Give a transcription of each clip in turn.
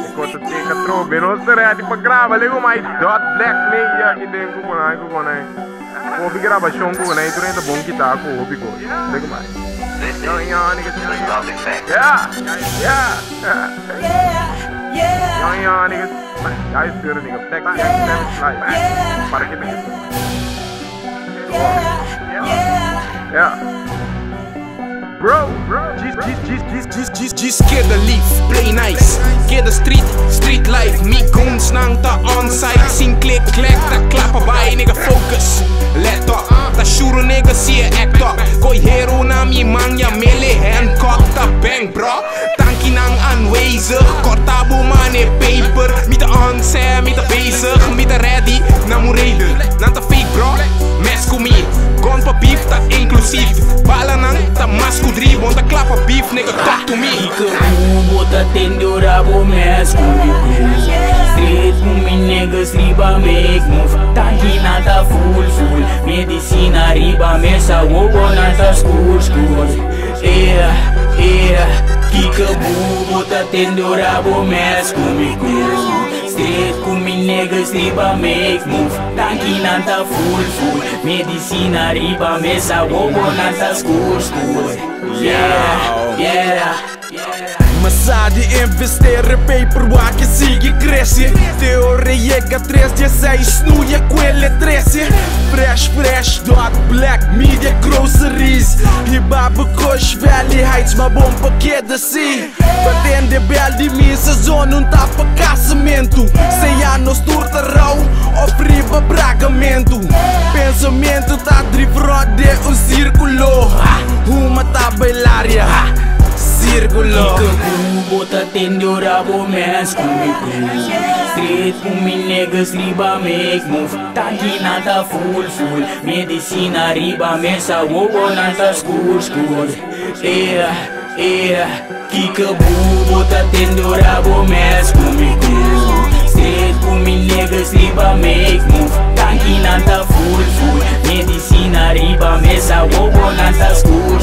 Enquanto tem que trobe, não será tipo grava, ligo mais dot black media aqui dentro com nós. Hobby grava chão com nós, tu ainda bom que tá com hobby com. Ligo mais. Yeah, niggas. Guys, good nigga. Tech, slide. Para que tem. Yeah. Bro, just get the leaf, play nice. Get the street life. Me goons nang ta on site. Sing click, ta klappa by, nigga focus. Let up, ta shuru nigga see act up. Koi hero na mi man ya mele Hancock ta bang bro. Tanki nang aanwezig, kortabo mane paper. Mi ta on say, mi ta bezig, mi ta ready. Na mo reden, na ta fake bro. Mes kumi, gon pa beef ta inclusief. Bala nang ta masku drie, want ta klappa beef nigga talk to me. Ika bubo ta tendo rabo mes kumi. Straight kumi niggas riba make move. Tanki na ta full. Medicina riba mesa wowo na ta school. Kika bubo ta tendo rabo mes kumi. Straight kumi niggas riba make move. Tanki na ta full. Medicina riba mesa wowo na ta school. Yeah. Massage investeren, paperwork e sigue cresce. Teoria que 316, snoeien quelle 13. Fresh, dot black media groceries. Hibaba Kush Valley Heights, maar bom pakket de sea. Batende bel die minha zon, não tá pra casamento. 100 anos turta rau, of riba bragamento. Pensamento tá drivrode o círculo. Uma tá bailaria. Círculo. Ika bubo ta tendo rabo mes kumi. Straight kumi niggas riba make move. Tanki na ta full. Medicina riba mesa wowo na ta school. Kika bubo ta tendo rabo mes kumi. Straight kumi niggas riba make move. Tanki na ta full. Medicina riba mesa wowo na ta school.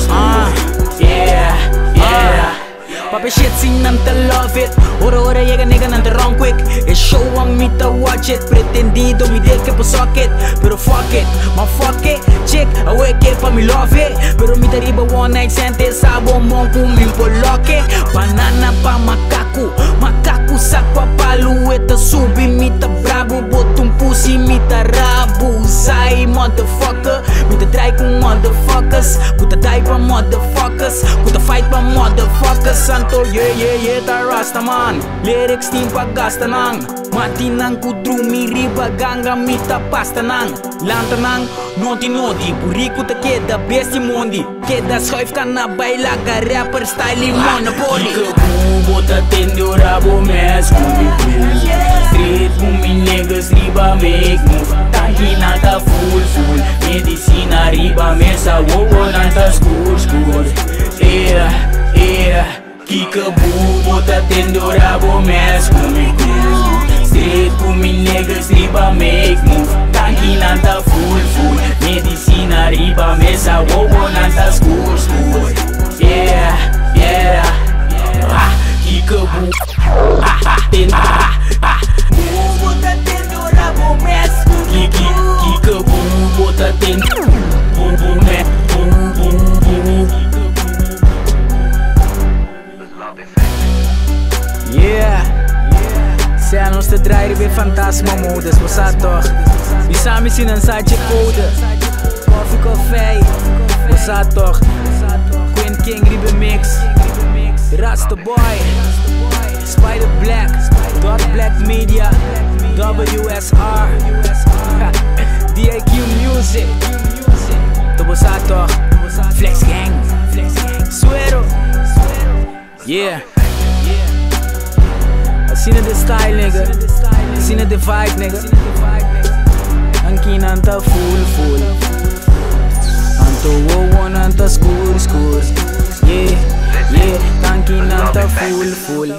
Papa shit sing nam ta love it. Ora llega nigga nam ta wrong quick. Es show ang me ta watch it. Pretendido mi del que po socket. Pero fuck it, ma fuck it. Chick, awake pa mi love it. Pero mi tariba one night sente sabo mong kuming poloke. Banana pa makaku sa papalu. Eta subi mi ta brabo. Botong pussy mi ta rabo. Sai motherfucker. Mi ta try kung motherfuckers. Kuta die pa motherfuckers. Kuta fight pa motherfuckers. Santo yeah ta rastaman. Lyrics team paggasta nang. Mati nang kudru mi riba ganga mi ta pasta nang. Lanta nang noti Puriku ta queda besti mondi. Queda schuif kan na baila ka rapper style monopoly. Ika bubo ta tendo rabo mes kumi. Straight kumi niggas riba make move. Tanki na ta full. Medicina riba mesa wowo na ta school. Kika bubo ta tendo rabo mes kumi. Straight kumi niggas riba make move. Tanki na ta full. Medicina riba mesa wowo na ta school. Kika bubo tendo rabo mes kumi. Kika bubo ta tendo mes Se a nostra draai weer fantasma modus, we staan toch? We samen zien een zaadje code. Coffee Cafe, we staan toch? Queen King Ribe Mix, Rasta Boy, Spider Black, Dot Black Media, WSR, DIQ Music. We staan toch? Flex Gang, Suero, yeah. Seen the style nigga, seen the vibe nigga. Anki nanta full. Anto wowo nanta school. Yeah, tanki nanta full.